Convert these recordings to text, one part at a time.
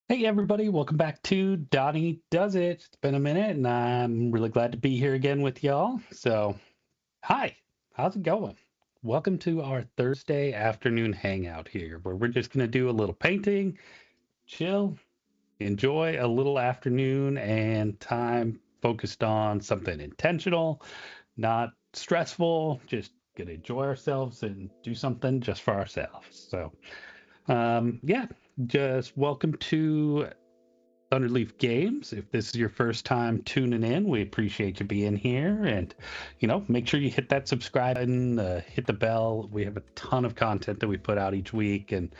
Hey everybody, welcome back to Donnie Does It. It's been a minute and I'm really glad to be here again with y'all. So, hi, how's it going? Welcome to our Thursday afternoon hangout here where we're just going to do a little painting, chill, enjoy a little afternoon and time focused on something intentional, not stressful, just going to enjoy ourselves and do something just for ourselves. So, yeah, just welcome to Thunderleaf Games. If this is your first time tuning in, we appreciate you being here. And, make sure you hit that subscribe button, hit the bell. We have a ton of content that we put out each week, and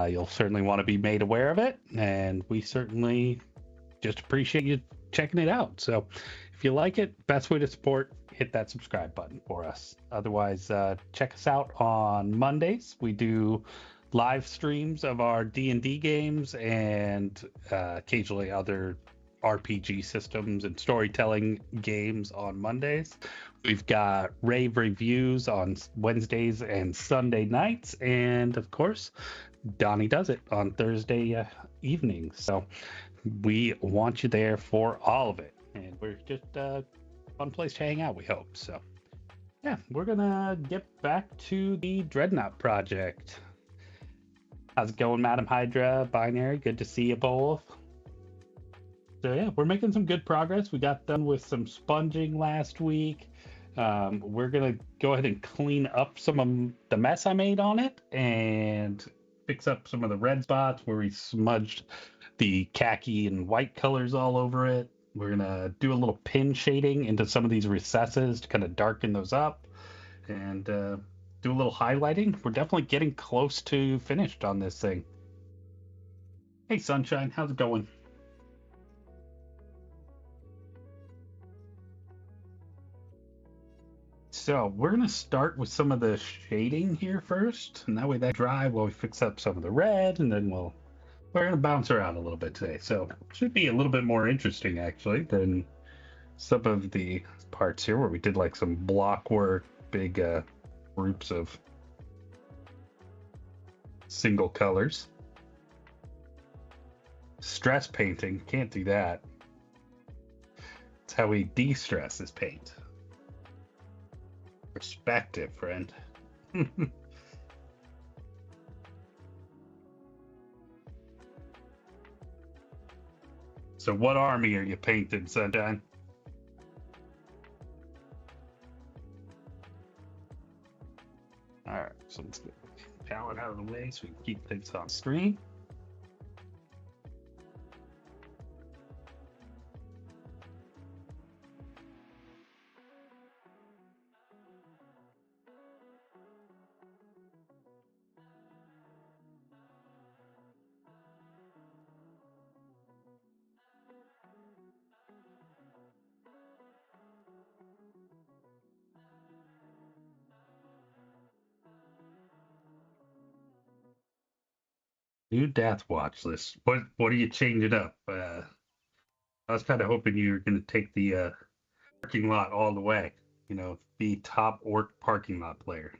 you'll certainly want to be made aware of it. And we certainly just appreciate you checking it out. So if you like it, best way to support, hit that subscribe button for us. Otherwise, check us out on Mondays. We do live streams of our D&D games and occasionally other RPG systems and storytelling games on Mondays. We've got rave reviews on Wednesdays and Sunday nights, and of course, Donnie Does It on Thursday evenings. So we want you there for all of it, and we're just a fun place to hang out, we hope. So yeah, we're gonna get back to the Dreadnaught project. How's it going, Madam Hydra, Binary? Good to see you both. So yeah, we're making some good progress. We got done with some sponging last week. We're gonna go ahead and clean up some of the mess I made on it and fix up some of the red spots where we smudged the khaki and white colors all over it. We're gonna do a little pin shading into some of these recesses to kind of darken those up and do a little highlighting. We're definitely getting close to finished on this thing. Hey Sunshine, how's it going? So we're gonna start with some of the shading here first, and that way that dry while we fix up some of the red, and then we're gonna bounce around a little bit today. So it should be a little bit more interesting actually than some of the parts here where we did like some block work, big groups of single colors. Stress painting, can't do that. It's how we de-stress is paint. Perspective, friend. So what army are you painting, Sunshine? Alright, so let's get the palette out of the way so we can keep things on screen. New Death Watch list. What are you changing up? I was kind of hoping you were going to take the parking lot all the way. Be top orc parking lot player.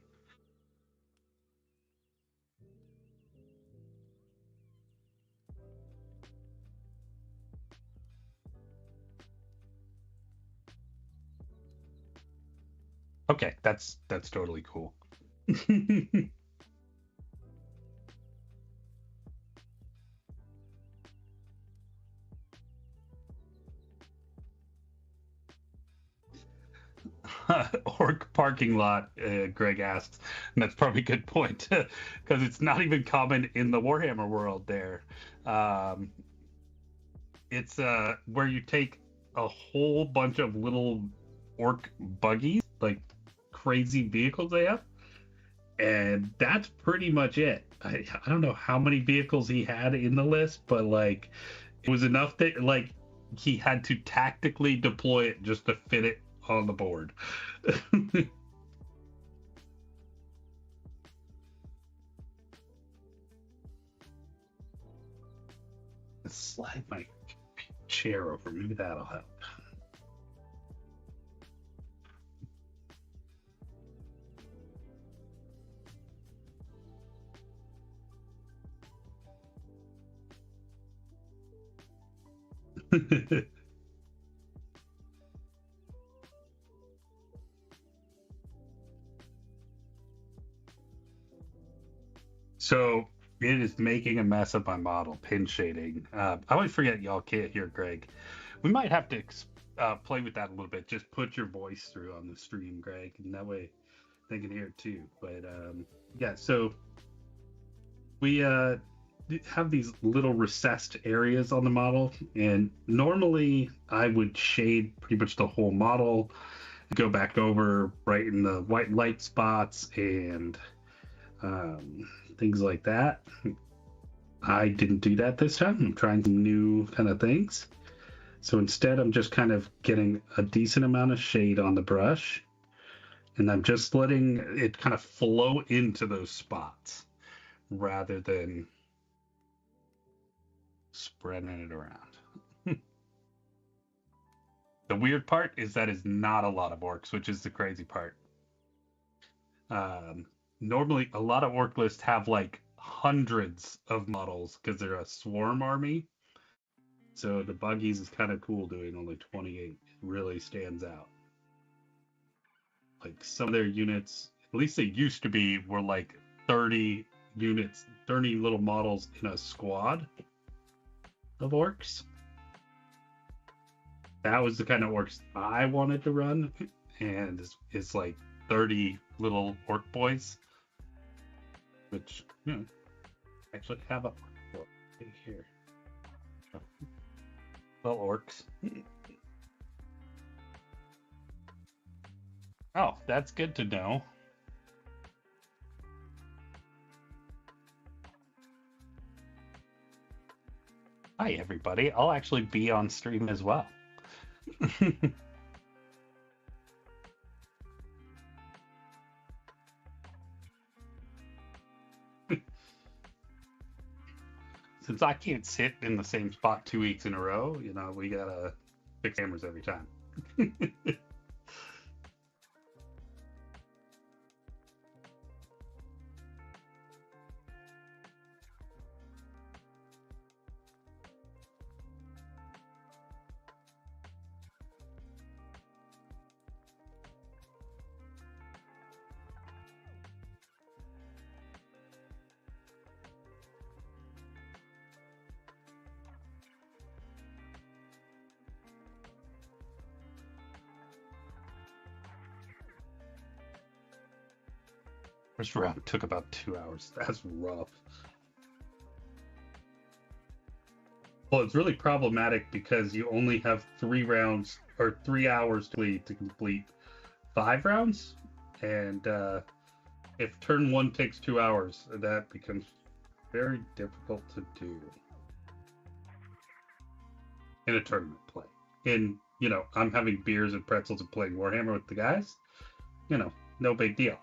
Okay, that's totally cool. orc parking lot, Greg asks. And that's probably a good point because it's not even common in the Warhammer world there. Um, it's where you take a whole bunch of little orc buggies, like crazy vehicles they have, and that's pretty much it. I don't know how many vehicles he had in the list, but like it was enough that like he had to tactically deploy it just to fit it on the board. Slide my chair over. Maybe that'll help. So it is making a mess of my model, pin shading. I always forget y'all can't hear Greg. We might have to play with that a little bit. Just put your voice through on the stream, Greg, and that way they can hear it too. But yeah, so we have these little recessed areas on the model, and normally I would shade pretty much the whole model, go back over, brighten the white light spots, and things like that. I didn't do that this time. I'm trying some new kind of things. So instead, I'm just kind of getting a decent amount of shade on the brush, and I'm just letting it kind of flow into those spots rather than spreading it around. The weird part is that is not a lot of orcs, which is the crazy part. Um, Normally, a lot of orc lists have like hundreds of models because they're a swarm army. So the buggies is kind of cool doing only 28. It really stands out. Like some of their units, at least they used to be, were like 30 units, 30 little models in a squad of orcs. That was the kind of orcs I wanted to run, and it's like 30 little orc boys, which actually have a orc here. Little orcs. Oh, that's good to know. Hi, everybody. I'll actually be on stream as well. Since I can't sit in the same spot 2 weeks in a row, we gotta fix cameras every time. First round took about 2 hours. That's rough. Well, it's really problematic because you only have 3 rounds or 3 hours to complete 5 rounds, and if turn one takes 2 hours, that becomes very difficult to do in a tournament play. I'm having beers and pretzels and playing Warhammer with the guys. No big deal.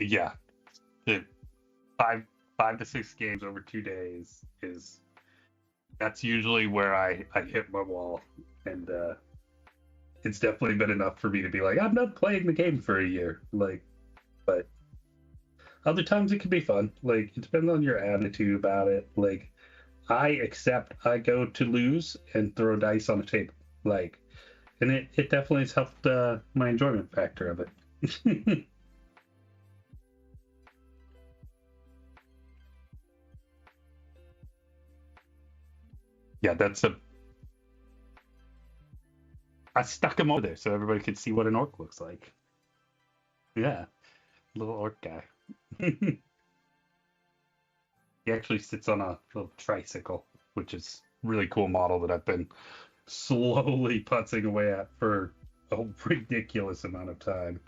Yeah, the five to six games over 2 days is that's usually where I hit my wall, and it's definitely been enough for me to be like, I'm not playing the game for a year. Like, but other times it can be fun. Like, it depends on your attitude about it. Like, I accept I go to lose and throw dice on the table. Like, and it definitely has helped my enjoyment factor of it. Yeah, that's a. I stuck him over there so everybody could see what an orc looks like. Yeah, little orc guy. He actually sits on a little tricycle, which is really cool model that I've been slowly putzing away at for a ridiculous amount of time.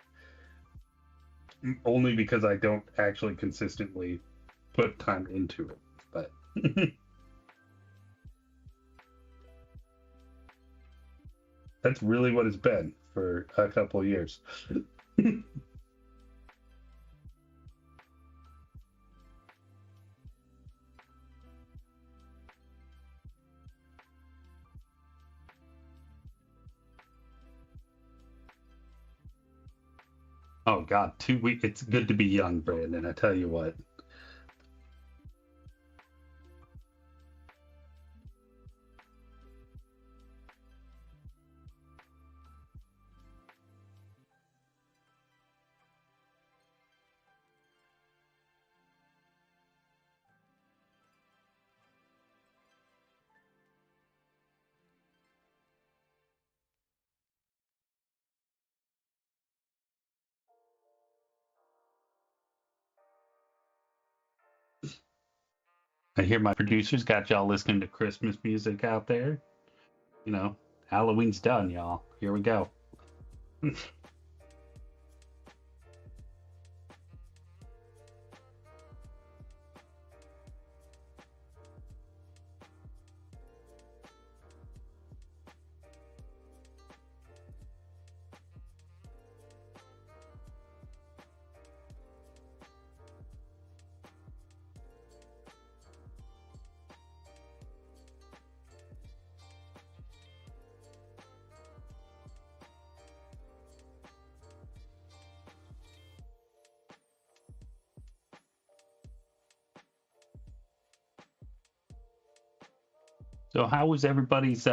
Only because I don't actually consistently put time into it. But that's really what it's been for a couple of years. Oh God, 2 weeks. It's good to be young, Brandon. I tell you what. I hear my producers got y'all listening to Christmas music out there. You know, Halloween's done, y'all. Here we go. So, how was everybody's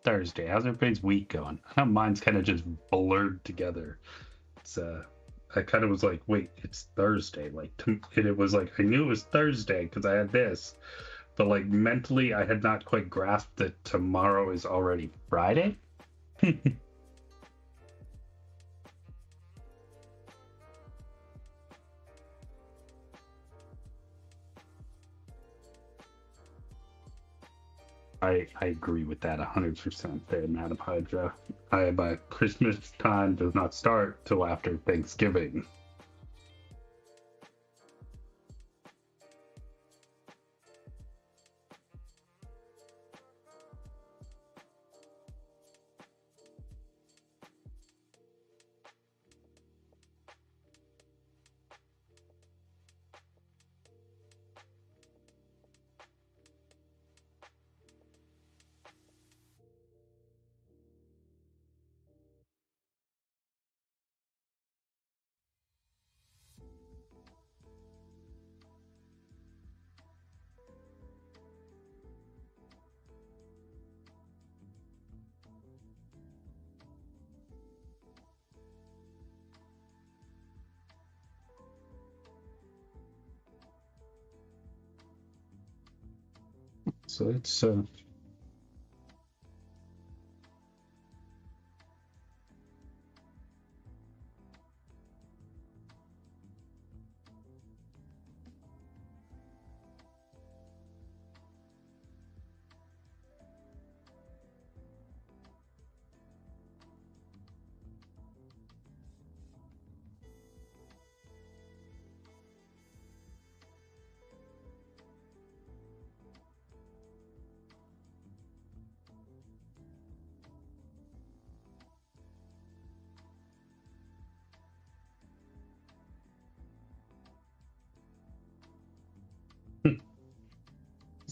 Thursday? How's everybody's week going? I know mine's kind of just blurred together. It's I kind of was like, wait, it's Thursday. Like, and it was like I knew it was Thursday because I had this, but like mentally, I had not quite grasped that tomorrow is already Friday. I agree with that 100% there, Madam Hydra. My Christmas time does not start till after Thanksgiving. So it's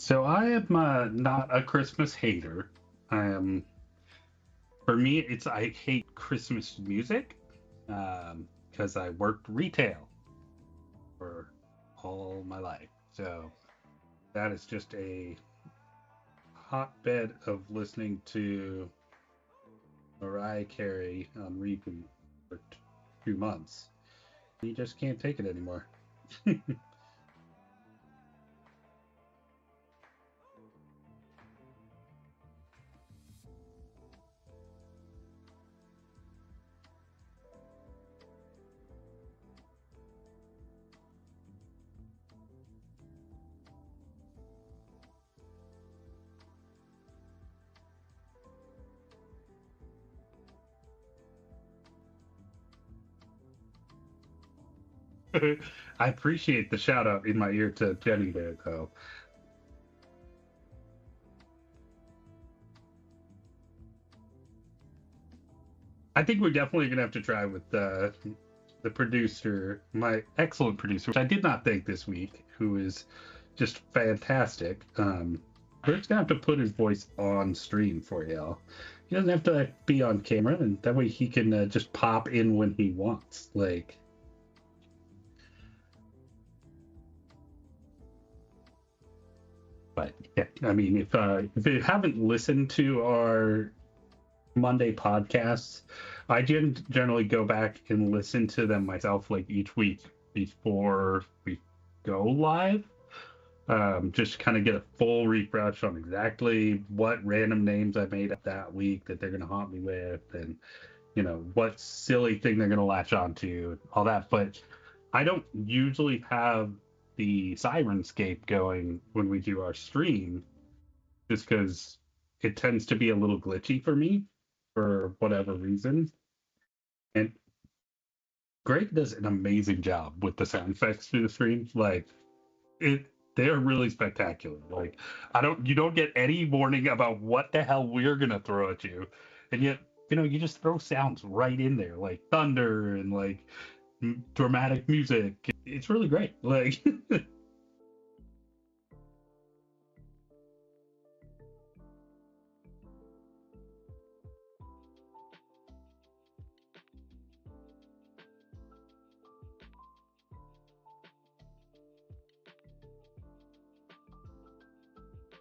So I am not a Christmas hater. I am, for me, it's I hate Christmas music because I worked retail for all my life. So that is just a hotbed of listening to Mariah Carey on repeat for 2 months. You just can't take it anymore. I appreciate the shout out in my ear to Jenny there, though. I think we're definitely gonna have to try with the producer, my excellent producer, which I did not think this week, who is just fantastic. We're just gonna have to put his voice on stream for y'all. He doesn't have to be on camera, and that way he can just pop in when he wants. Like, but yeah, I mean, if you haven't listened to our Monday podcasts, I generally go back and listen to them myself, like each week before we go live. Just kind of get a full refresh on exactly what random names I made up that week that they're going to haunt me with, and what silly thing they're going to latch onto, all that. But I don't usually have the Sirenscape going when we do our stream, just because it tends to be a little glitchy for me for whatever reason. And Greg does an amazing job with the sound effects through the stream. Like, it, they're really spectacular. Like, you don't get any warning about what the hell we're gonna throw at you, and yet you just throw sounds right in there, like thunder and like dramatic music. It's really great. Like,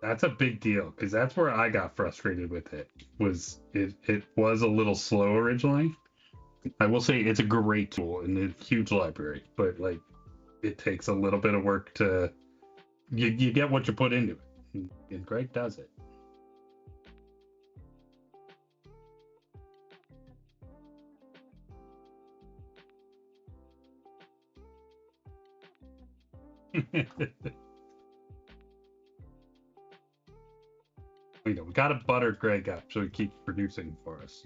that's a big deal because that's where I got frustrated with it. It was a little slow originally. I will say it's a great tool and a huge library, but like it takes a little bit of work to you get what you put into it, and Greg does it. We got to butter Greg up so he keeps producing for us.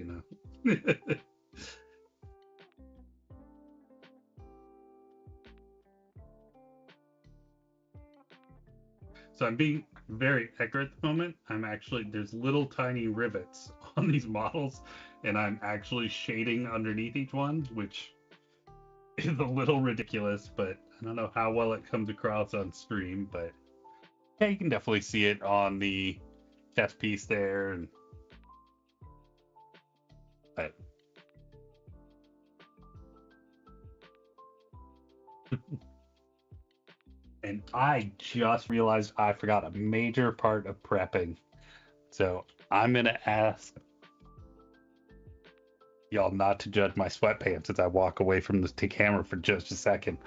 So I'm being very accurate at the moment. There's little tiny rivets on these models, and I'm actually shading underneath each one, which is a little ridiculous, but I don't know how well it comes across on stream. But yeah, you can definitely see it on the chest piece there, and but and I just realized I forgot a major part of prepping. So I'm gonna ask y'all not to judge my sweatpants as I walk away from the camera for just a second.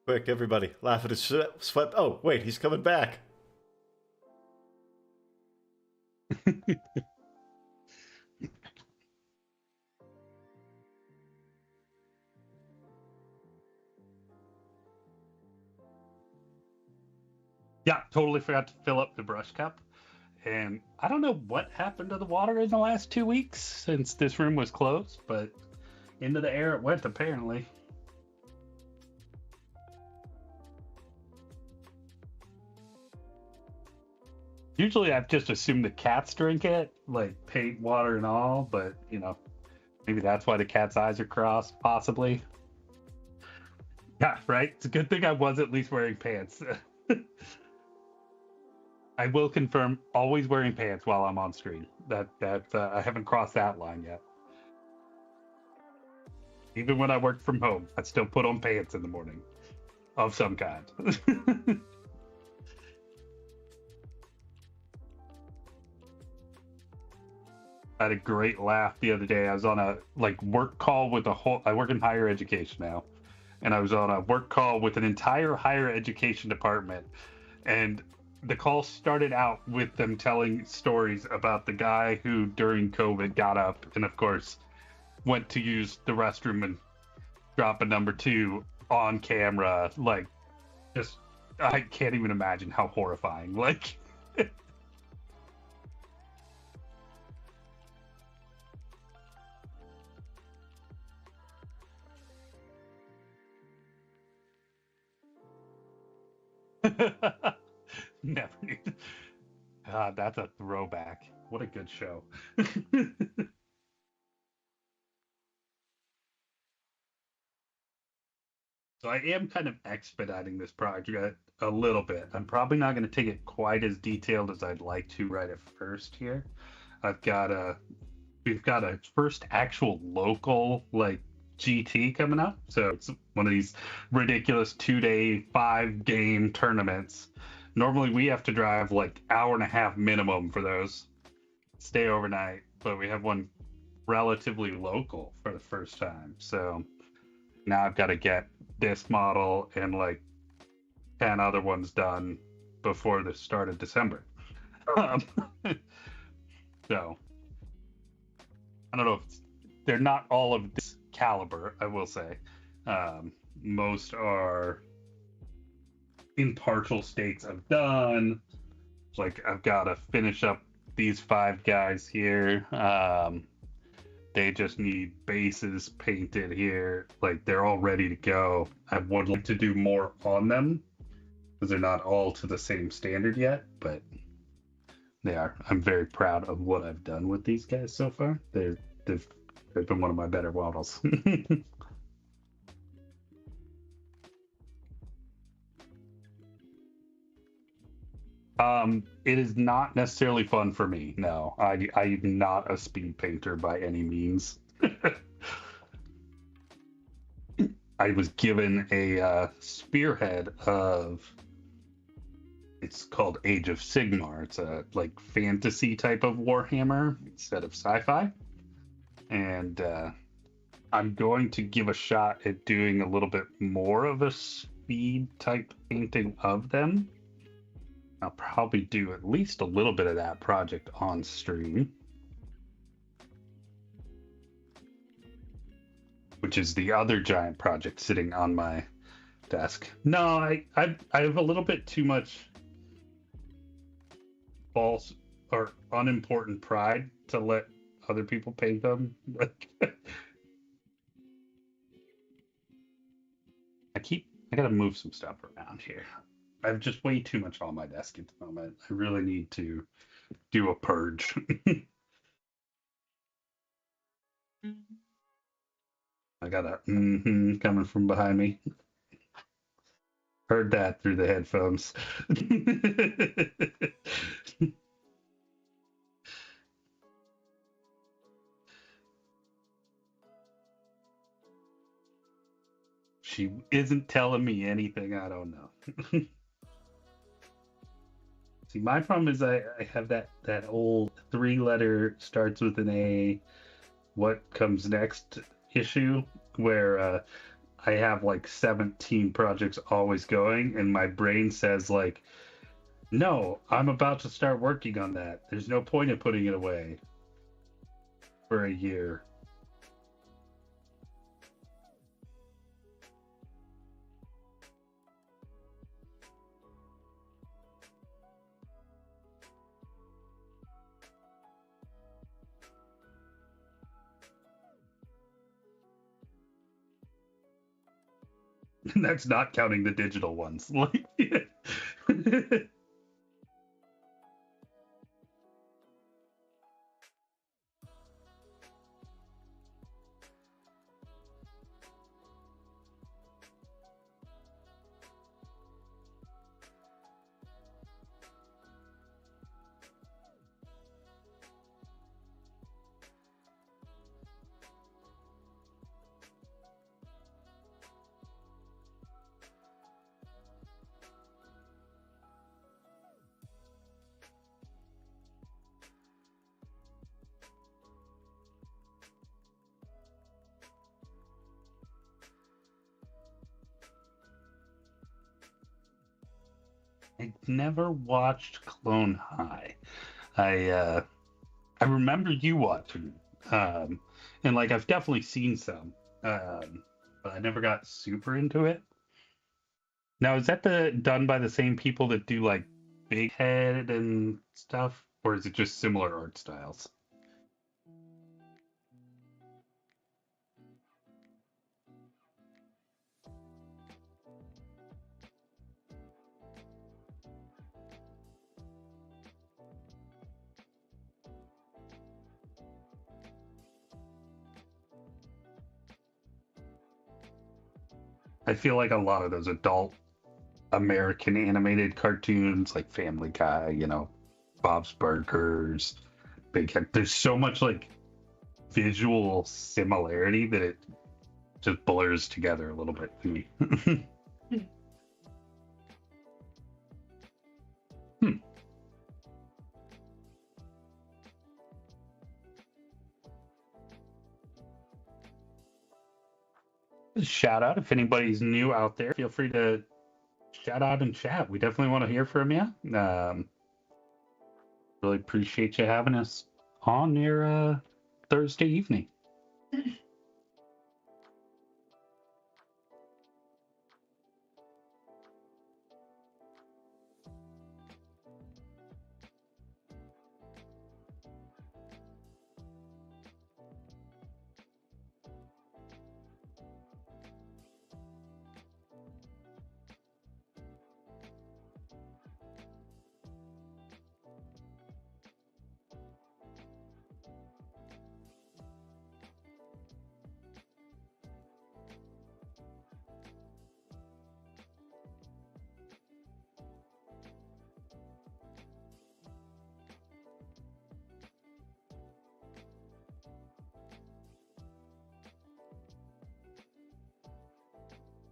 Quick, everybody, laugh at his sweat. Oh, wait, he's coming back. Yeah, totally forgot to fill up the brush cup. And I don't know what happened to the water in the last 2 weeks since this room was closed, but Into the air it went, apparently. Usually I've just assumed the cats drink it, like paint, water, and all, but, maybe that's why the cat's eyes are crossed, possibly. Yeah, right? It's a good thing I was at least wearing pants. I will confirm, always wearing pants while I'm on screen. That I haven't crossed that line yet. Even when I worked from home, I still put on pants in the morning of some kind. I had a great laugh the other day. I was on a work call with I work in higher education now, and I was on a work call with an entire higher education department, and the call started out with them telling stories about the guy who during COVID got up and of course went to use the restroom and drop a number two on camera. Like, just I can't even imagine how horrifying. Like, never knew. God, that's a throwback. What a good show. So I am kind of expediting this project a little bit. I'm probably not going to take it quite as detailed as I'd like to right at first here. I've got a we've got a first actual local GT coming up. So it's one of these ridiculous 2-day 5-game tournaments. Normally we have to drive like hour and a half minimum for those. Stay overnight, but we have one relatively local for the first time. So now I've got to get this model and like 10 other ones done before the start of December. Um, so I don't know if they're not all of this caliber, I will say. Most are in partial states of done. Like I've got to finish up these 5 guys here. They just need bases painted here. Like they're all ready to go. I would like to do more on them because they're not all to the same standard yet, but they are. I'm very proud of what I've done with these guys so far. They've been one of my better models. It is not necessarily fun for me. No, I'm not a speed painter by any means. I was given a spearhead of. It's called Age of Sigmar. It's a like fantasy type of Warhammer instead of sci-fi, and I'm going to give a shot at doing a little bit more of a speed type painting of them. I'll probably do at least a little bit of that project on stream, which is the other giant project sitting on my desk. No, I have a little bit too much false or unimportant pride to let other people paint them. Like I gotta move some stuff around here. I have just way too much on my desk at the moment. I really need to do a purge. I got a coming from behind me. Heard that through the headphones. She isn't telling me anything I don't know. See, my problem is I have that old 3-letter starts with an A, what comes next issue where I have like 17 projects always going, and my brain says like, no, I'm about to start working on that. There's no point in putting it away for a year. That's not counting the digital ones. Like, I never watched Clone High. I I remember you watching it. And like I've definitely seen some. But I never got super into it. Now, is that the done by the same people that do like Big Head and stuff? Or is it just similar art styles? I feel like a lot of those adult American animated cartoons, like Family Guy, Bob's Burgers, Big Head, there's so much like visual similarity that it just blurs together a little bit for me. Hmm. Shout out if anybody's new out there, feel free to shout out and chat. We definitely want to hear from you. Really appreciate you having us on your Thursday evening.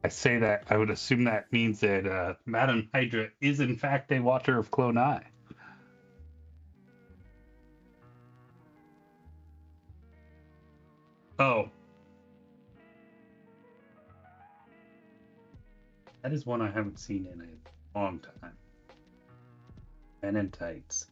I say that, I would assume that means that Madame Hydra is in fact a watcher of Clone Eye. Oh, that is one I haven't seen in a long time. Men in Tights.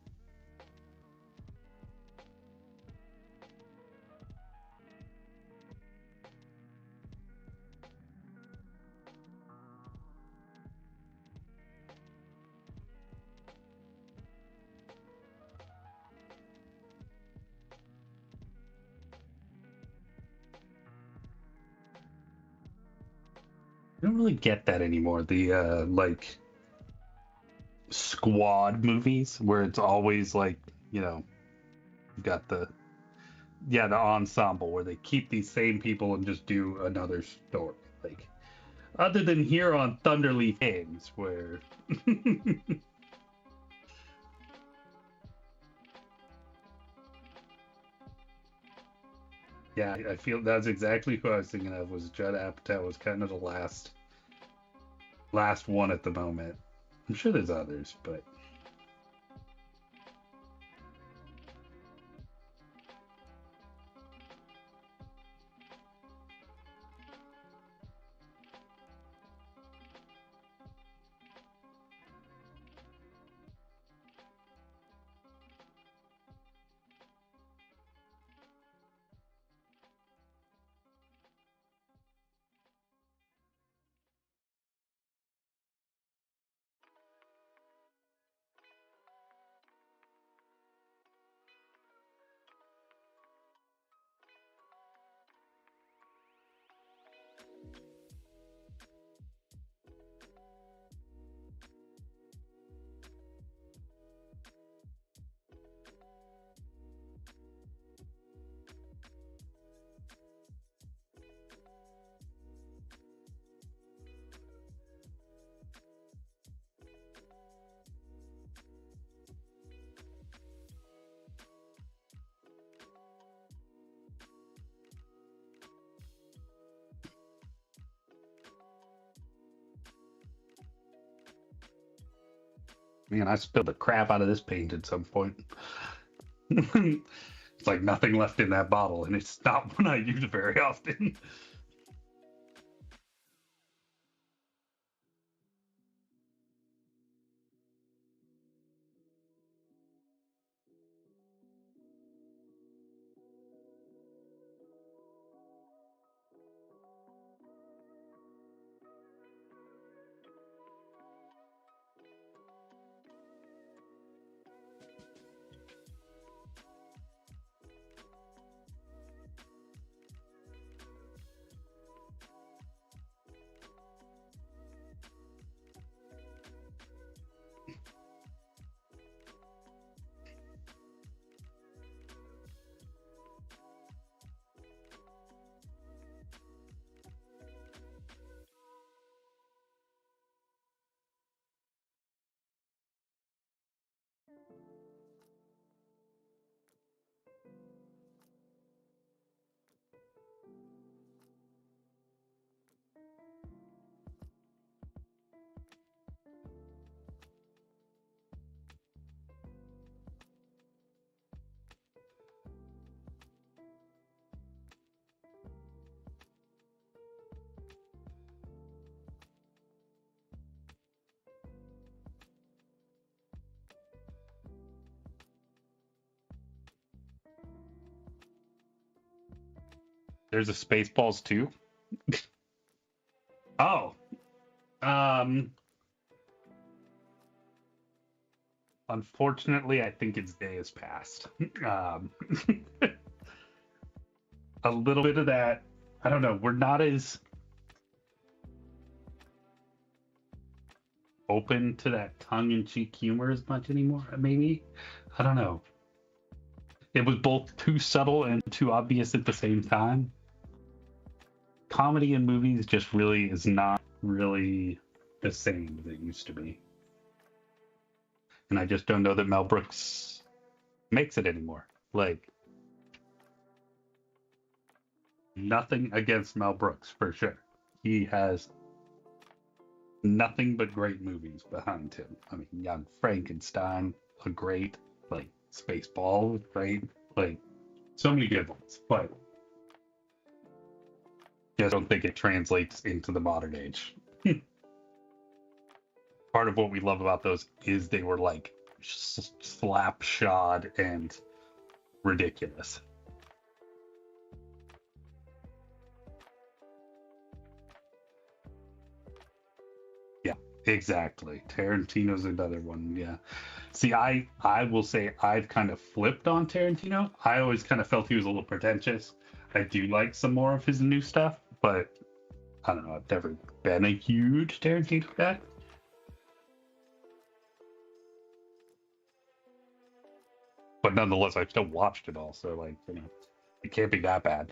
I don't really get that anymore. The like squad movies where it's always like, you've got the ensemble where they keep these same people and just do another story. Like other than here on Thunderleaf Games where yeah, I feel that's exactly who I was thinking of. Was Judd Apatow was kind of the last one at the moment. I'm sure there's others, but Man, I spilled the crap out of this paint at some point. It's like nothing left in that bottle, and it's not one I use very often. There's a Spaceballs too. Oh, um, unfortunately, I think its day has passed. Um, a little bit of that. I don't know. We're not as open to that tongue-in-cheek humor as much anymore. Maybe. I don't know. It was both too subtle and too obvious at the same time. Comedy in movies just really is not really the same as it used to be. And I just don't know that Mel Brooks makes it anymore. Like, nothing against Mel Brooks for sure. He has nothing but great movies behind him. I mean, Young Frankenstein, a great, like, Spaceball, great, like, so many good ones. But just don't think it translates into the modern age. Part of what we love about those is they were like slapshod and ridiculous. Yeah, exactly. Tarantino's another one. Yeah. See, I will say I've kind of flipped on Tarantino. I always kind of felt he was a little pretentious. I do like some more of his new stuff, but I don't know. I've never been a huge Tarantino guy. But nonetheless, I've still watched it all. So, like, it can't be that bad.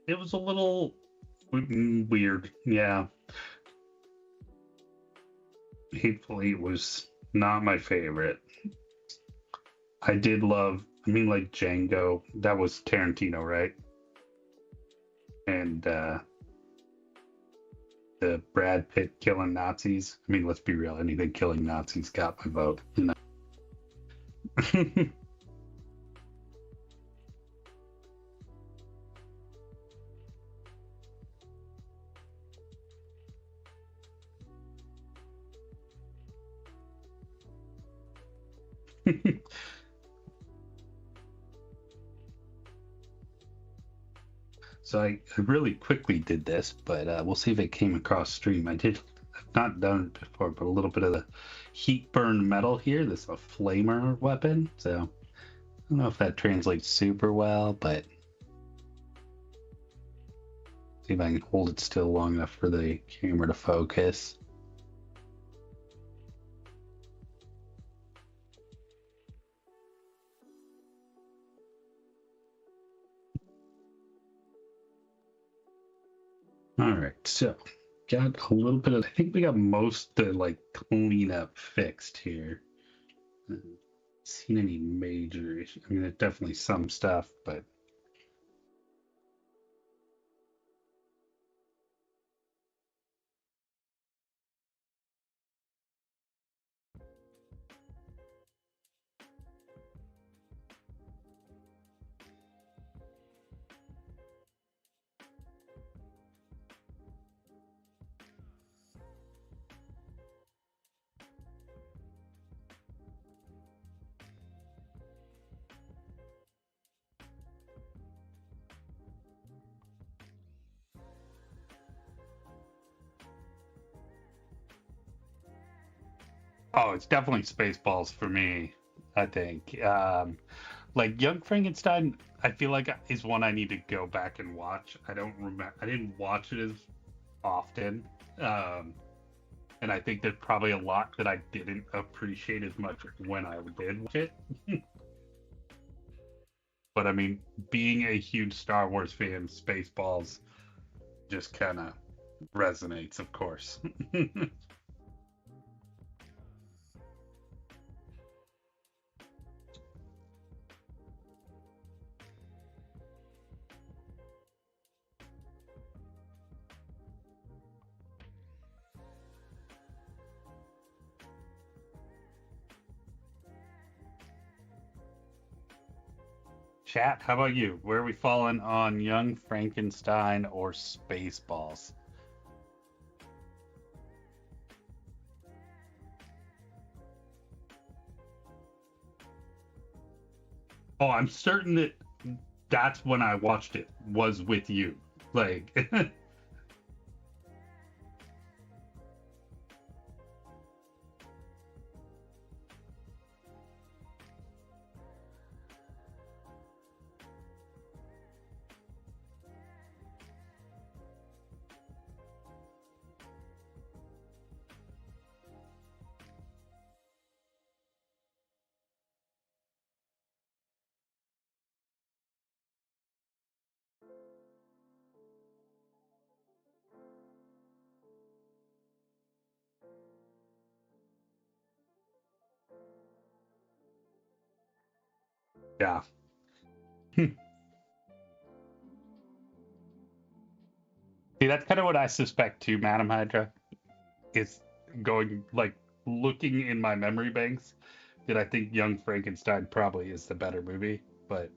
It was a little weird. Yeah. Hateful Eight was not my favorite. I did love, I mean, like Django. That was Tarantino, right? And the Brad Pitt killing Nazis. I mean, let's be real. Anything killing Nazis got my vote. So I really quickly did this, but we'll see if it came across stream. I've not done it before, but a little bit of the heat burn metal here. This is a flamer weapon, so I don't know if that translates super well, but See if I can hold it still long enough for the camera to focus. All right, so got a little bit of, I think we got most of the like cleanup fixed here. Seen any major issues? I mean, there's definitely some stuff, but oh, it's definitely Spaceballs for me, I think. Like Young Frankenstein, I feel like is one I need to go back and watch. I don't remember, I didn't watch it as often. Um, and I think there's probably a lot that I didn't appreciate as much when I did watch it. But I mean, being a huge Star Wars fan, Spaceballs just kind of resonates, of course. Chat, how about you? Where are we falling on Young Frankenstein or Spaceballs? Oh, I'm certain that that's when I watched it, was with you. Like, yeah. See, that's kind of what I suspect too, Madam Hydra. Is going like looking in my memory banks that I think Young Frankenstein probably is the better movie. But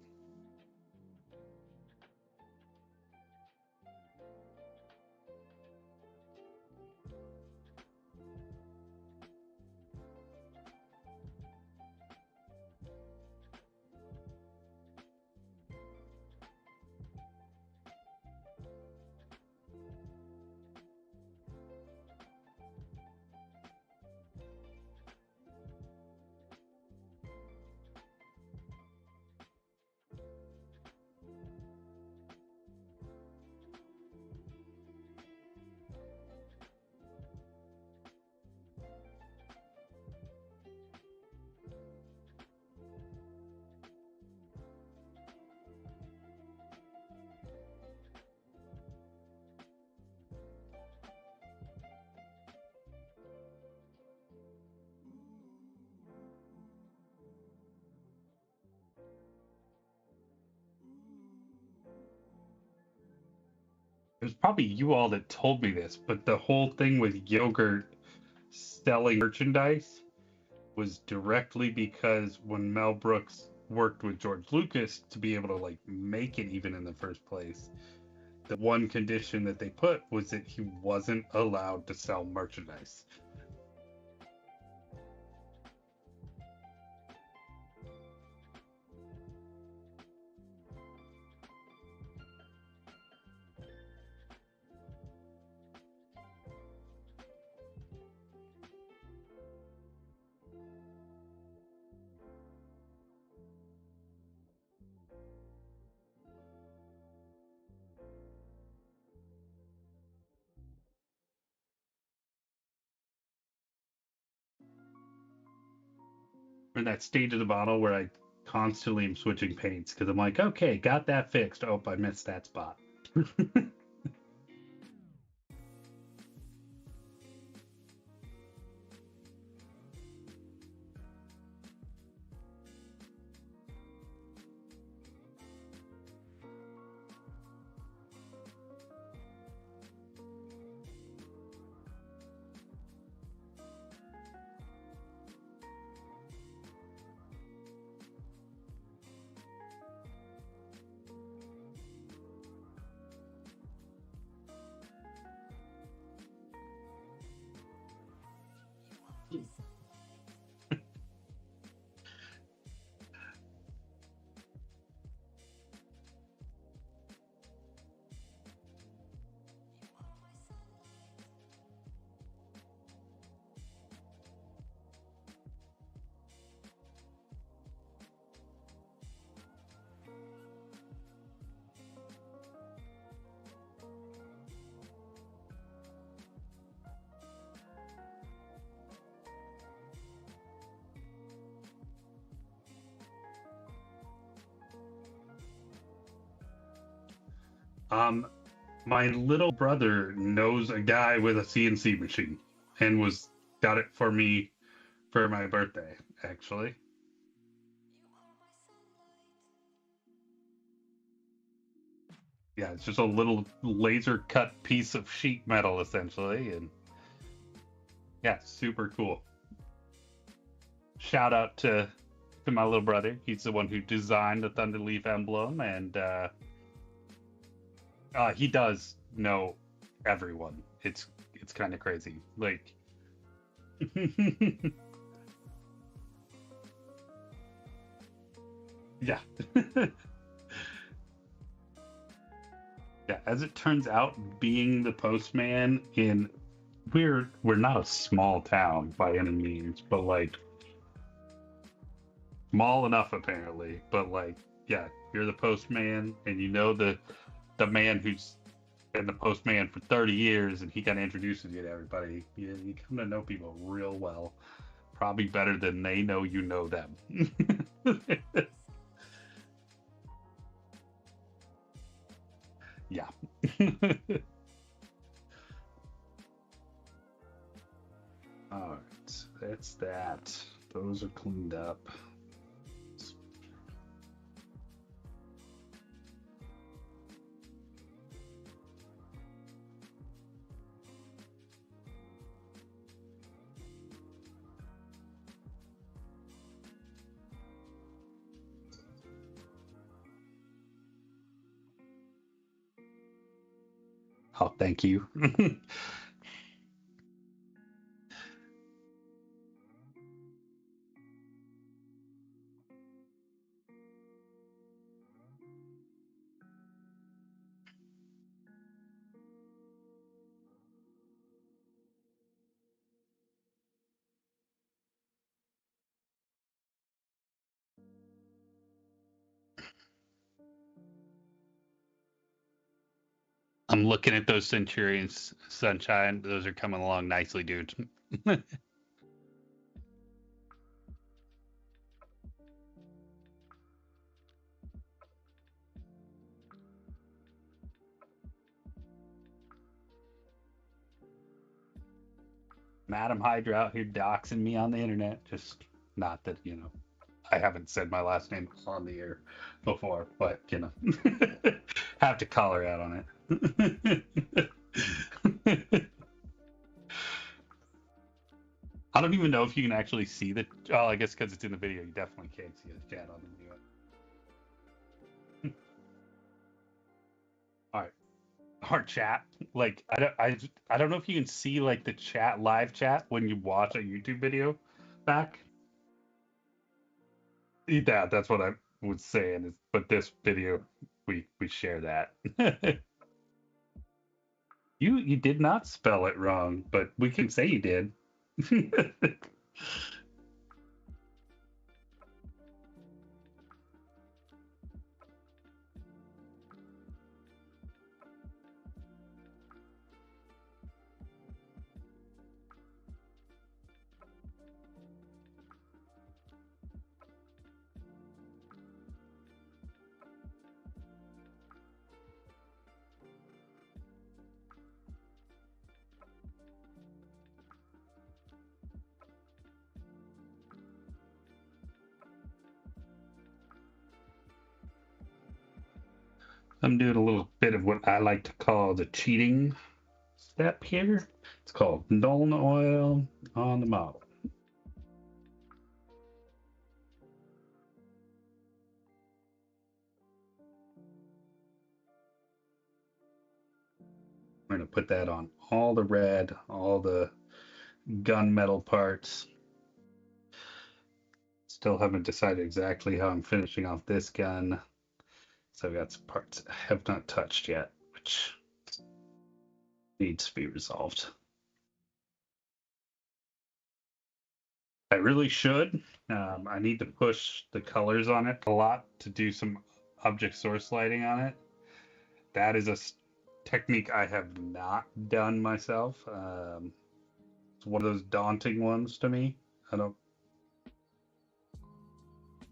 it was probably you all that told me this. But the whole thing with yogurt selling merchandise was directly because when Mel Brooks worked with George Lucas to be able to like make it even in the first place, the one condition that they put was that he wasn't allowed to sell merchandise. in that stage of the bottle where I constantly am switching paints because I'm like, okay, got that fixed. Oh, I missed that spot. Um, my little brother knows a guy with a CNC machine and was got it for me for my birthday, actually. Yeah, it's just a little laser cut piece of sheet metal essentially, and yeah, super cool. Shout out to my little brother. He's the one who designed the Thunderleaf emblem, and he does know everyone. It's kind of crazy. Like, yeah, yeah. As it turns out, being the postman in we're not a small town by any means, but like small enough apparently. But like, yeah, you're the postman, and you know the man who's been the postman for 30 years, and he kind of introduces you to everybody. You come to know people real well, probably better than they know you know them. Yeah. All right, that's that. Those are cleaned up. Oh, thank you. I'm looking at those Centurions, Sunshine. Those are coming along nicely, dude. Madam Hydra out here doxing me on the internet. Just not that, I haven't said my last name on the air before, but, have to call her out on it. I don't even know if you can actually see the. Oh, I guess because it's in the video, you definitely can't see the chat on the video. All right, our chat. Like, I don't know if you can see like the chat, live chat, when you watch a YouTube video back. Yeah, that's what I was saying. But this video, we share that. You did not spell it wrong, but we can say you did. I'm doing a little bit of what I like to call the cheating step here. It's called Nolan oil on the model. I'm going to put that on all the red, all the gunmetal parts. Still haven't decided exactly how I'm finishing off this gun. So I've got some parts I have not touched yet, which needs to be resolved. I really should. I need to push the colors on it a lot to do some object source lighting on it. That is a technique I have not done myself. It's one of those daunting ones to me. I don't.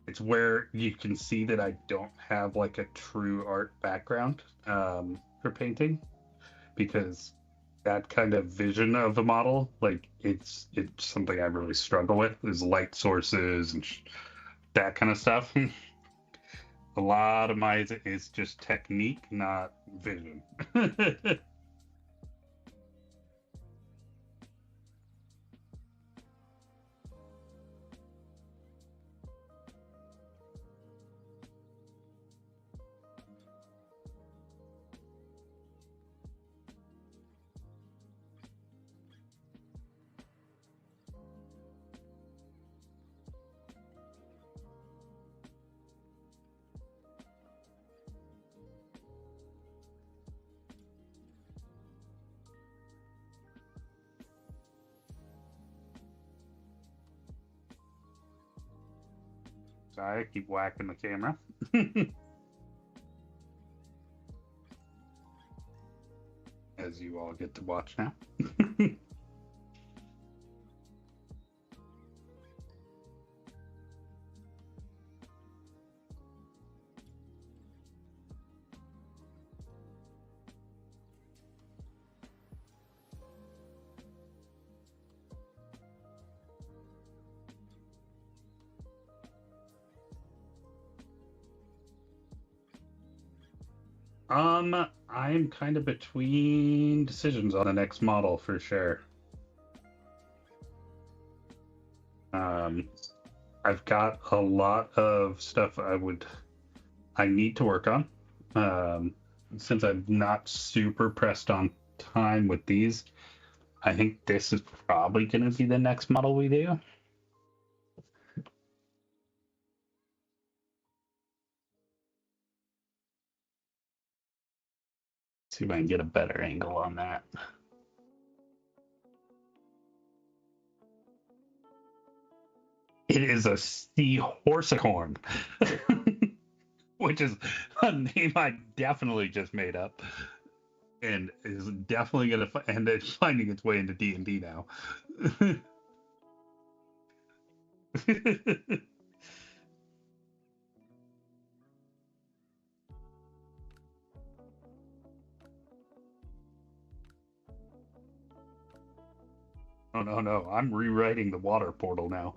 It's where you can see that I don't have like a true art background for painting, because that kind of vision of a model, like it's something I really struggle with, is light sources and that kind of stuff. A lot of my is just technique, not vision. Sorry, I keep whacking the camera. As you all get to watch now. I'm kind of between decisions on the next model for sure. Um, I've got a lot of stuff I need to work on. Um, since I'm not super pressed on time with these, I think this is probably going to be the next model we do. See if I can get a better angle on that. It is a seahorsicorn, which is a name I definitely just made up, and is definitely going to end up finding its way into D&D now. Oh no, no, I'm rewriting the water portal now.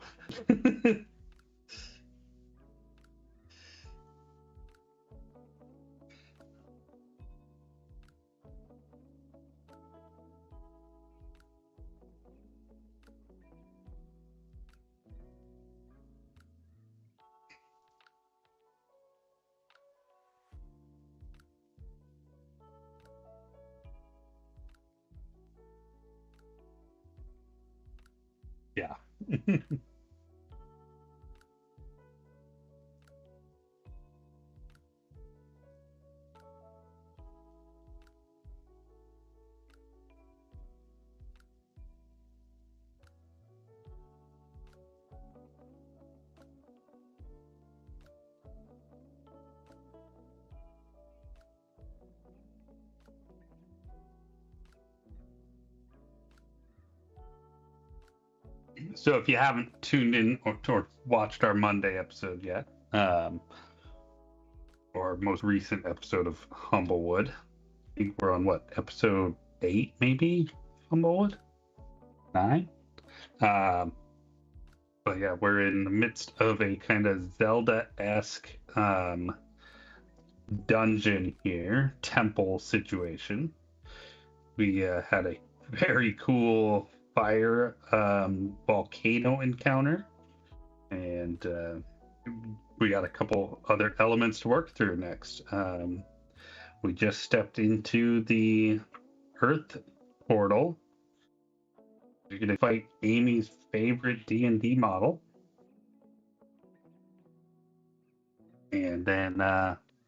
Yeah. So if you haven't tuned in or watched our Monday episode yet, or most recent episode of Humblewood, I think we're on what, episode 8 maybe? Humblewood? 9? Um, but yeah, we're in the midst of a kind of Zelda-esque dungeon here, temple situation. We had a very cool fire volcano encounter, and we got a couple other elements to work through next. We just stepped into the Earth portal. You're gonna fight Amy's favorite D&D model, and then.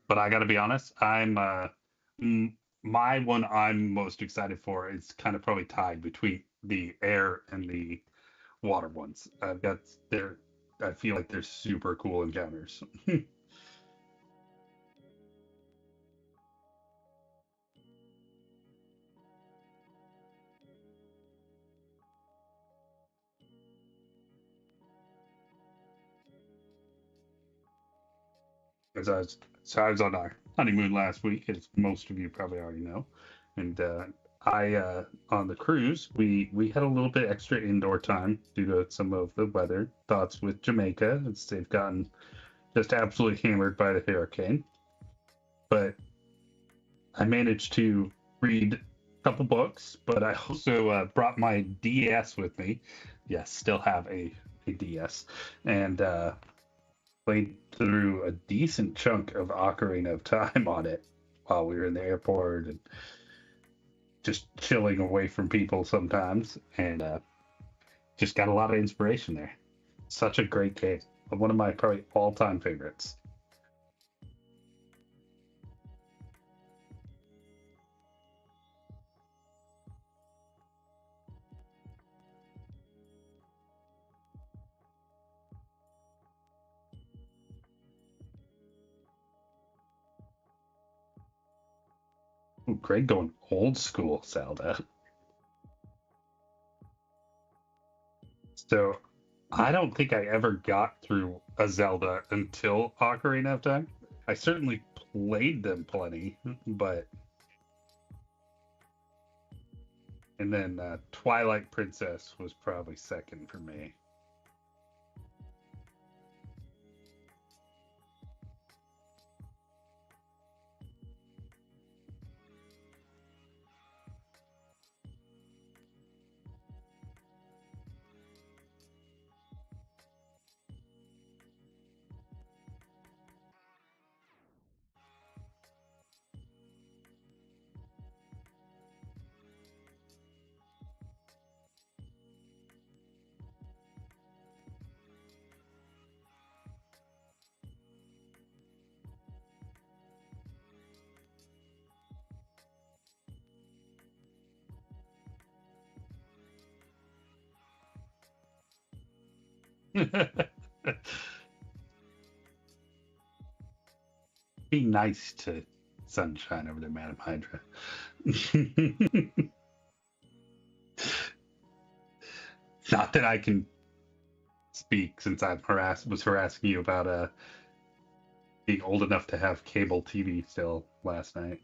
But I got to be honest, my one I'm most excited for is kind of probably tied between the air and the water ones. I've got they're I feel like they're super cool encounters. As I was on our honeymoon last week, as most of you probably already know, and I on the cruise we had a little bit extra indoor time due to some of the weather thoughts with Jamaica, as they've gotten just absolutely hammered by the hurricane. But I managed to read a couple books, but I also brought my DS with me. Yes, still have a DS, and played through a decent chunk of Ocarina of Time on it while we were in the airport and just chilling away from people sometimes, and just got a lot of inspiration there. Such a great game. One of my probably all-time favorites. Ooh, great going old school Zelda. So I don't think I ever got through a Zelda until Ocarina of Time. I certainly played them plenty, but and then Twilight Princess was probably second for me. Be nice to Sunshine over there, Madam Hydra. Not that I can speak since was harassing you about being old enough to have cable TV still last night.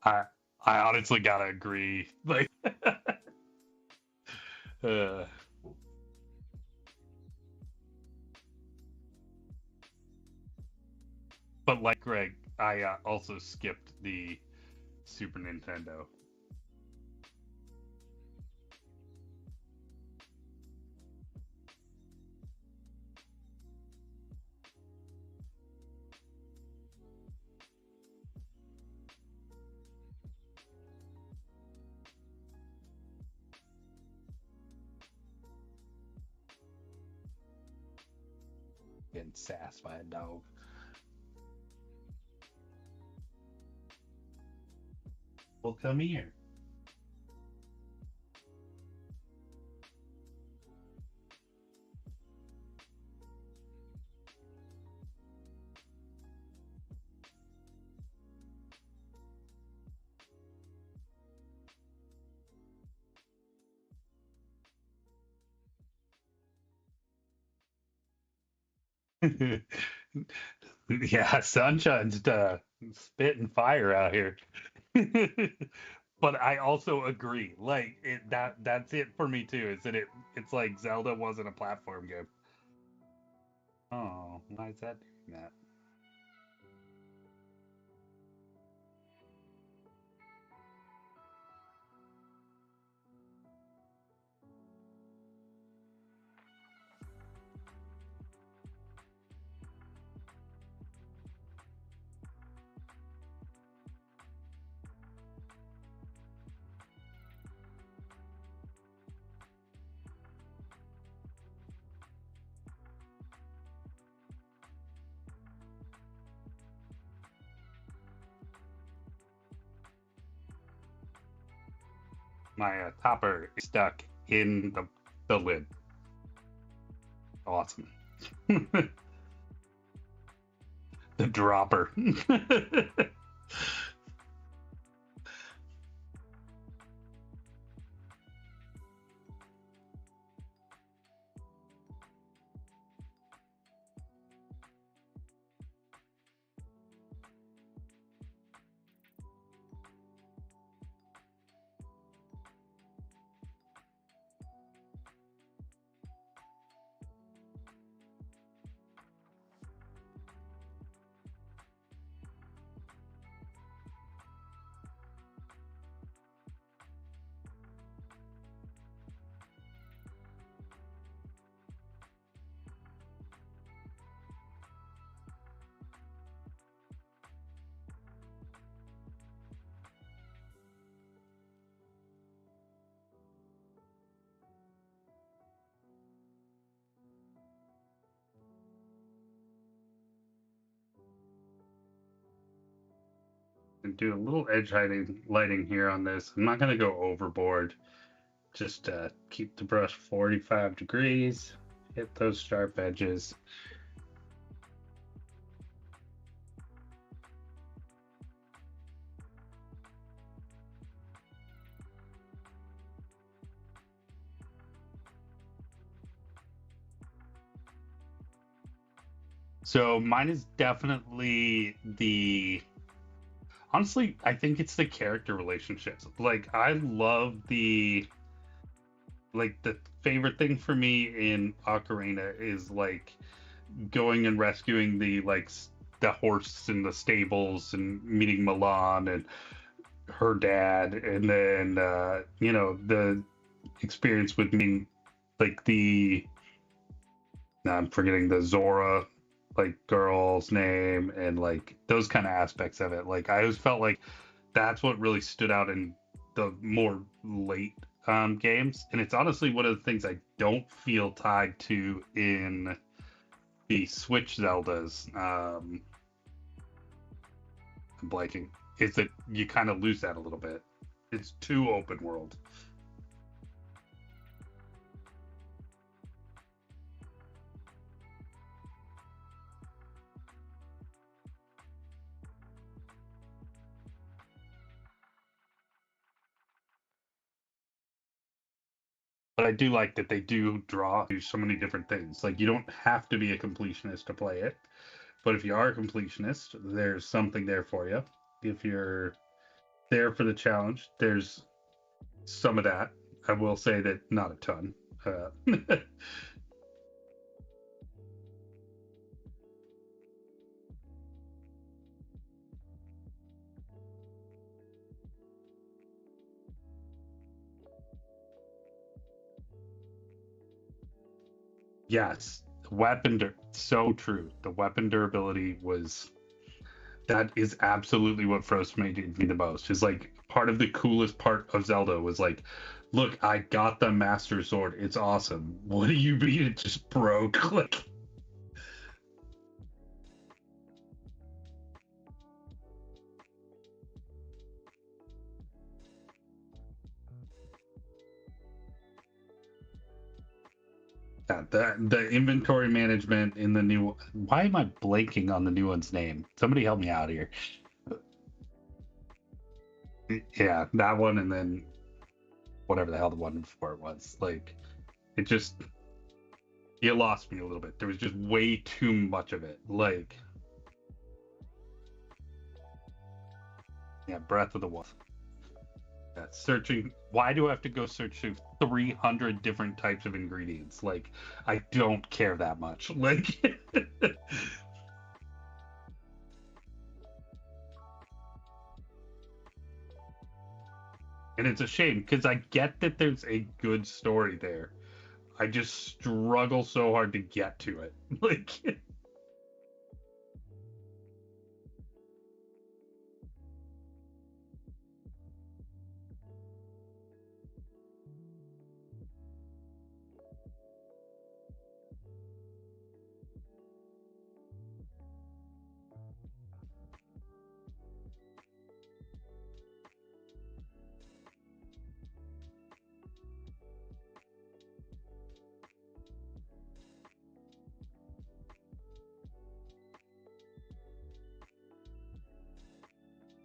I I honestly gotta agree. Like, uh, but like Greg, I also skipped the Super Nintendo. Getting sassed by a dog. Well, come here. Yeah, Sunshine's spitting fire out here. But I also agree. Like that's it for me too, is that it's like Zelda wasn't a platform game. Oh, why is that doing that? My topper is stuck in the lid. Awesome. The dropper. And do a little edge hiding lighting here on this. I'm not going to go overboard. Just keep the brush 45 degrees. Hit those sharp edges. So mine is definitely the honestly, I think it's the character relationships. Like I love the favorite thing for me in Ocarina is like going and rescuing the horse in the stables and meeting Milan and her dad, and then the experience with meeting like the I'm forgetting the Zora like girl's name and like those kind of aspects of it. Like I always felt like that's what really stood out in the more late games, and it's honestly one of the things I don't feel tied to in the Switch Zeldas. I'm blanking. Is that you kind of lose that a little bit. It's too open world. But I do like that they do draw to so many different things. Like you don't have to be a completionist to play it, but if you are a completionist, there's something there for you. If you're there for the challenge, there's some of that. I will say that not a ton. Uh, Yes, so true. The weapon durability was that is absolutely what frustrated me the most. Is like part of the coolest part of Zelda was like, look, I got the Master Sword. It's awesome. What do you mean it just broke? Like, yeah, the inventory management in the new. Why am I blanking on the new one's name? Somebody help me out here. Yeah, that one, and then whatever the hell the one before it was. Like, it just it lost me a little bit. There was just way too much of it. Like, yeah, Breath of the Wild. Yeah, searching. Why do I have to go search through 300 different types of ingredients? Like, I don't care that much. Like, and it's a shame because I get that there's a good story there. I just struggle so hard to get to it. Like,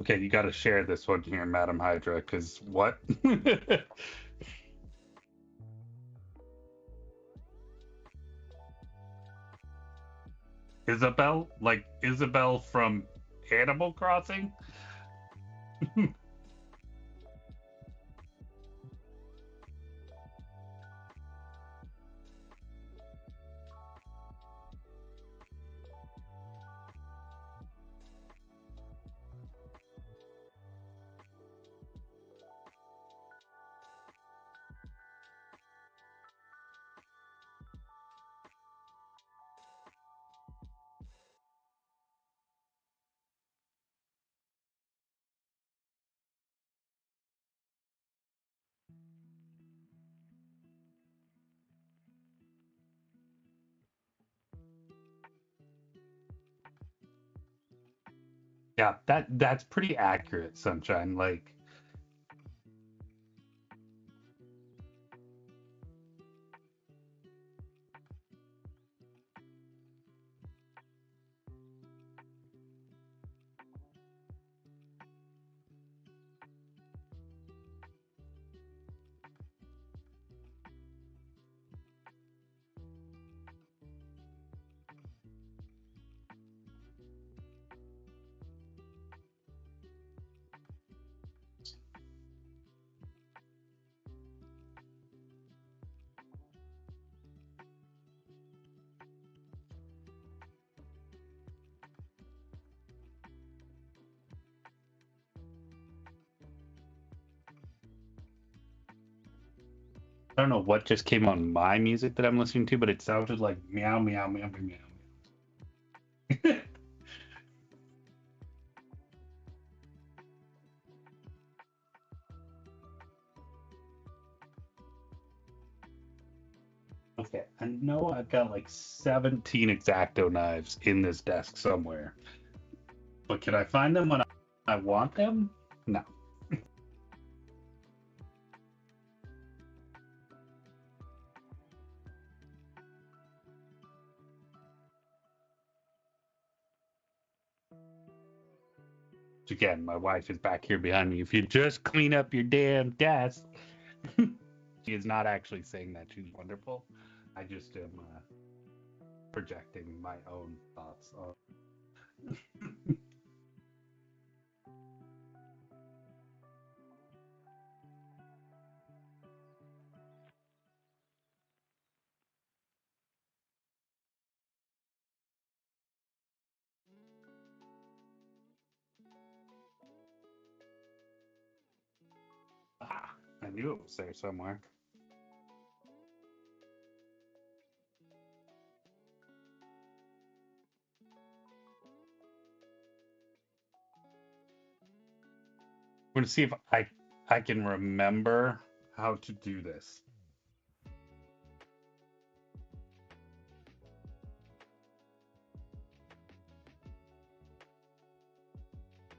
okay, you got to share this one here, Madam Hydra, because what? Isabel? Like Isabel from Animal Crossing? Yeah, that's pretty accurate, Sunshine. Like, I don't know what just came on my music that I'm listening to, but it sounded like meow meow meow meow meow. Okay, I know I've got like 17 X-Acto knives in this desk somewhere, but can I find them when I want them? No. Again, my wife is back here behind me. If you just clean up your damn desk. She is not actually saying that she's wonderful. I just am projecting my own thoughts on. Ah, I knew it was there somewhere. going to see if I can remember how to do this.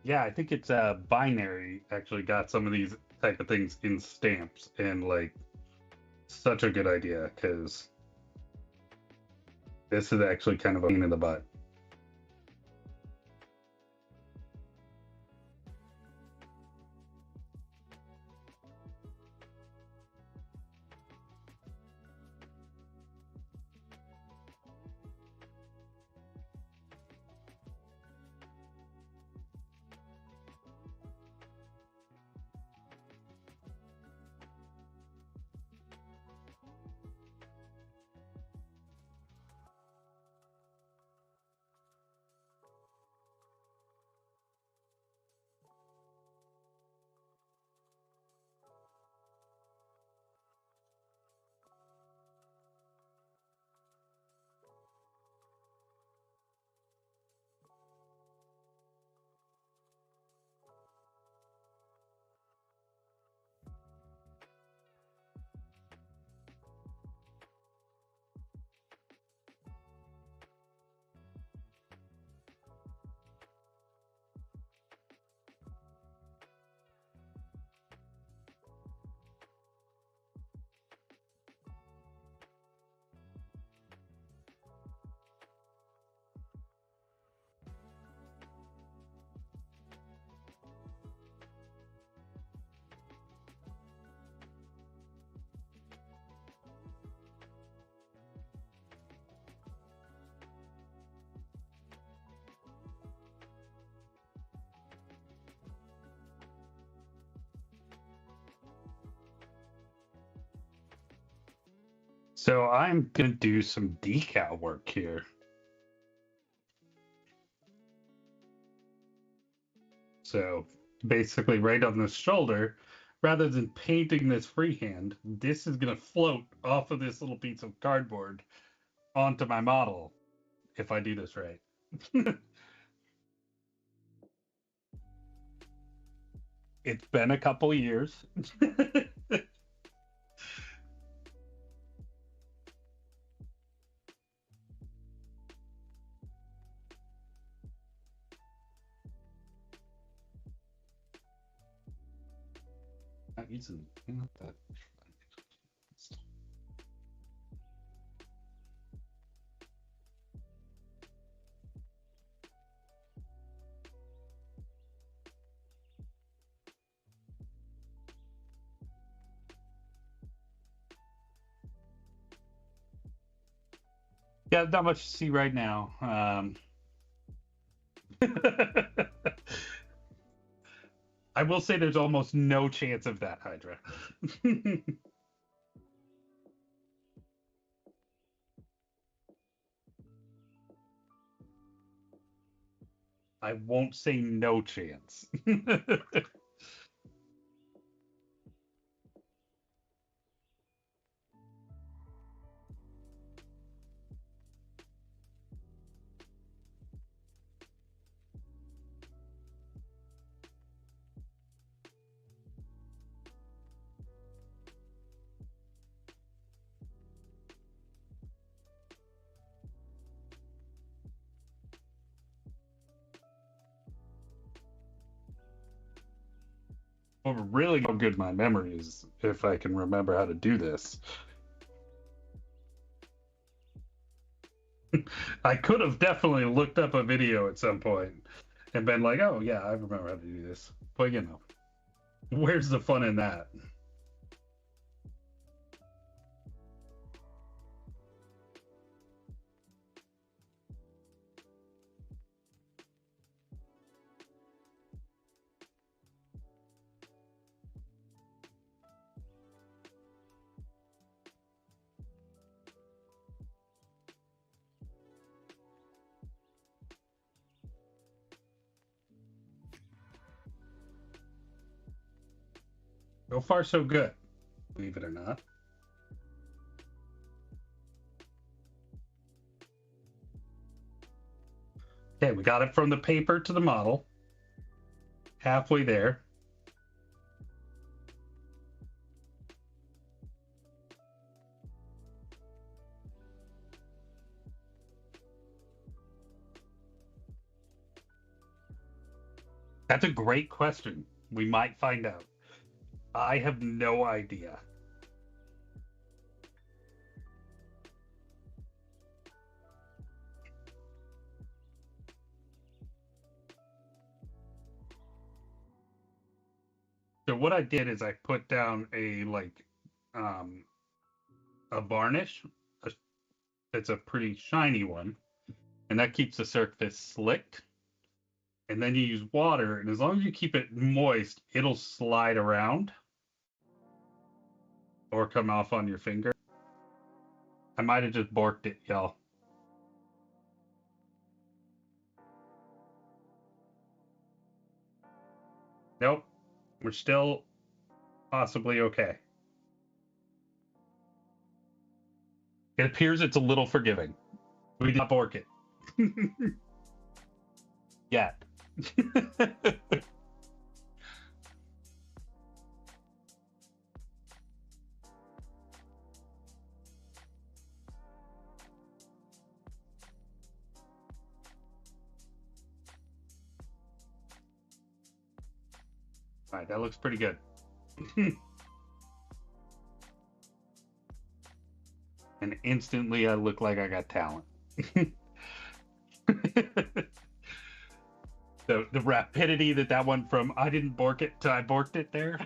Yeah, I think it's binary actually got some of these type of things in stamps, and like such a good idea because this is actually kind of a pain in the butt. So I'm gonna do some decal work here. So basically, right on the shoulder, rather than painting this freehand, this is gonna float off of this little piece of cardboard onto my model if I do this right. It's been a couple years. Not using that. Yeah, not much to see right now. I will say there's almost no chance of that, Hydra. I won't say no chance. Well, really how good my memory is if I can remember how to do this. I could have definitely looked up a video at some point and been like, oh, yeah, I remember how to do this. But, you know, where's the fun in that? So far, so good, believe it or not. Okay, we got it from the paper to the model. Halfway there. That's a great question. We might find out. I have no idea. So what I did is I put down um a varnish. A, it's a pretty shiny one, and that keeps the surface slicked. And then you use water, and as long as you keep it moist, it'll slide around or come off on your finger. I might have just borked it, y'all. Nope, we're still possibly okay. It appears it's a little forgiving. We did not bork it yet. All right, that looks pretty good. And instantly I look like I got talent. The rapidity that went from I didn't bork it to I borked it there.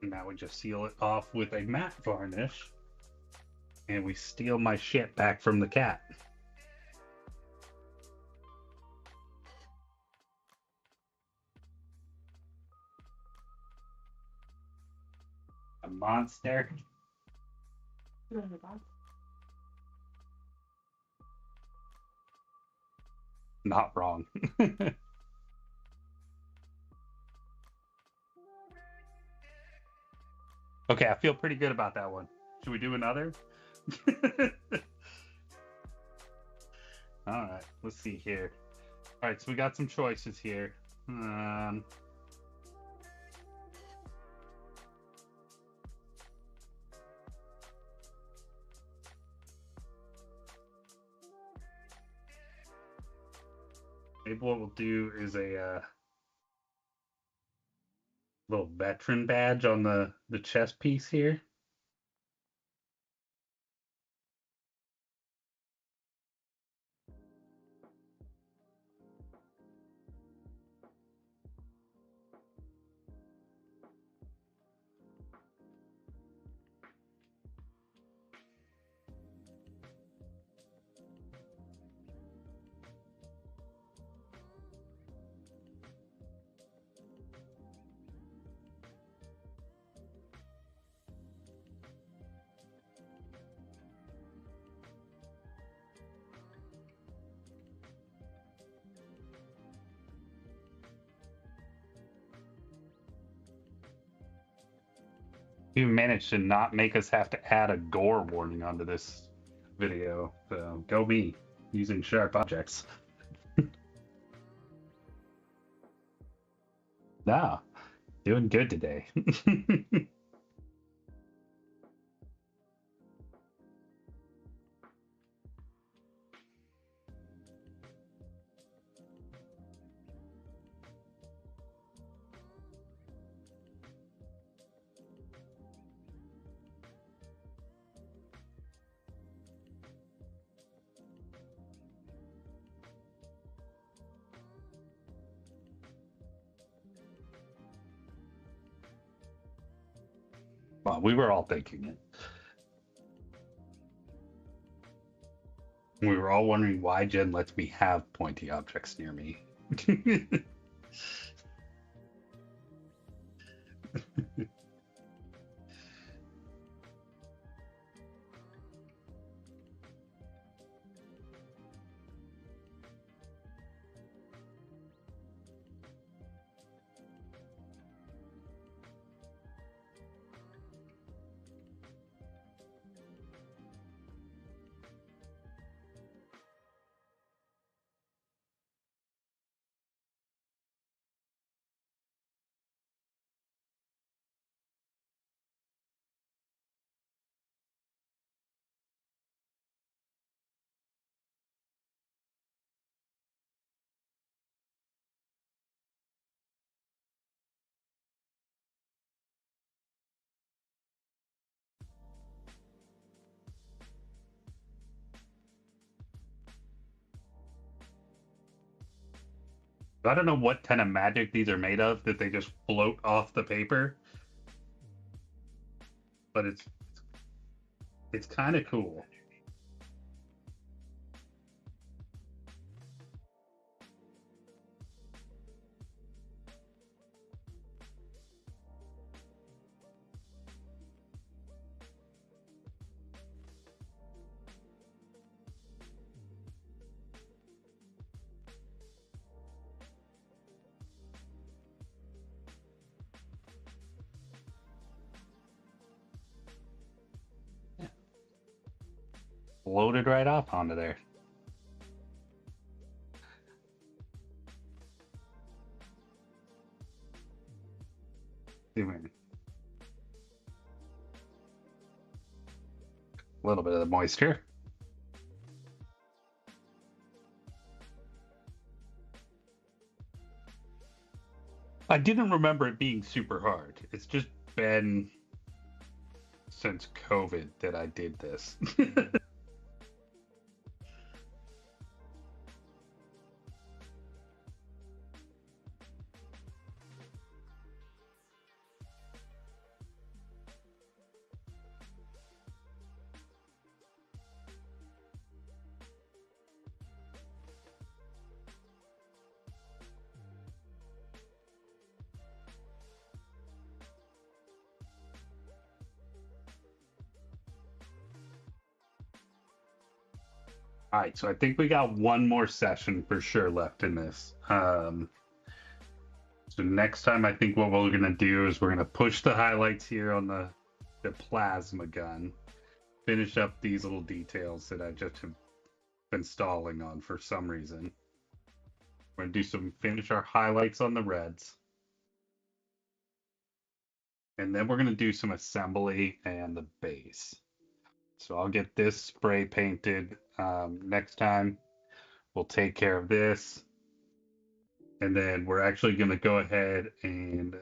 Now we just seal it off with a matte varnish, and we steal my shit back from the cat. A monster. Not wrong. Okay, I feel pretty good about that one. Should we do another? All right, let's see here. All right, so we got some choices here. Maybe what we'll do is a little veteran badge on the chest piece here. You managed to not make us have to add a gore warning onto this video. So go me, using sharp objects. Nah, doing good today. Well, we were all thinking it. We were all wondering why Jen lets me have pointy objects near me. I don't know what kind of magic these are made of that they just float off the paper, but it's kind of cool. Yeah, floated right off onto there. A little bit of the moisture. I didn't remember it being super hard. It's just been since COVID that I did this. All right, so I think we got one more session for sure left in this. So next time, I think what we're gonna do is we're gonna push the highlights here on the plasma gun, finish up these little details that I just have been stalling on for some reason. We're gonna do finish our highlights on the reds, and then we're gonna do some assembly and the base. So I'll get this spray painted next time. We'll take care of this. And then we're actually going to go ahead and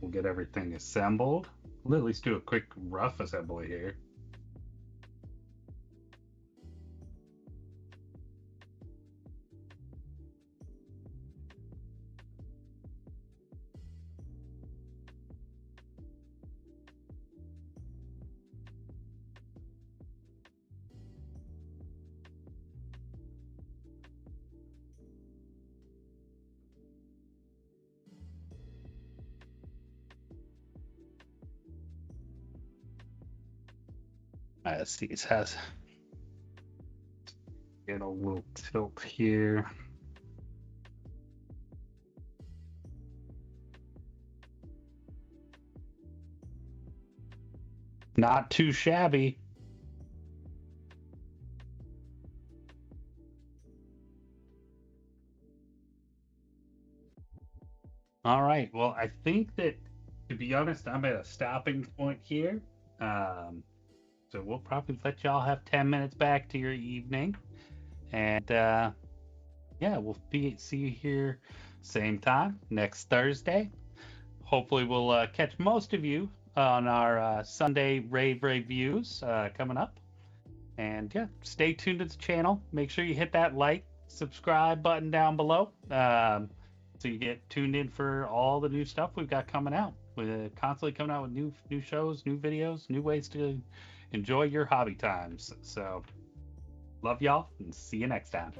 we'll get everything assembled. We'll at least do a quick rough assembly here. Let's see, it has get a little tilt here. Not too shabby. All right. Well, I think that, to be honest, I'm at a stopping point here. So we'll probably let y'all have 10 minutes back to your evening. And yeah, we'll see you here same time next Thursday. Hopefully, we'll catch most of you on our Sunday rave reviews coming up. And yeah, stay tuned to the channel. Make sure you hit that like, subscribe button down below so you get tuned in for all the new stuff we've got coming out. We're constantly coming out with new shows, new videos, new ways to enjoy your hobby times. So love y'all and see you next time.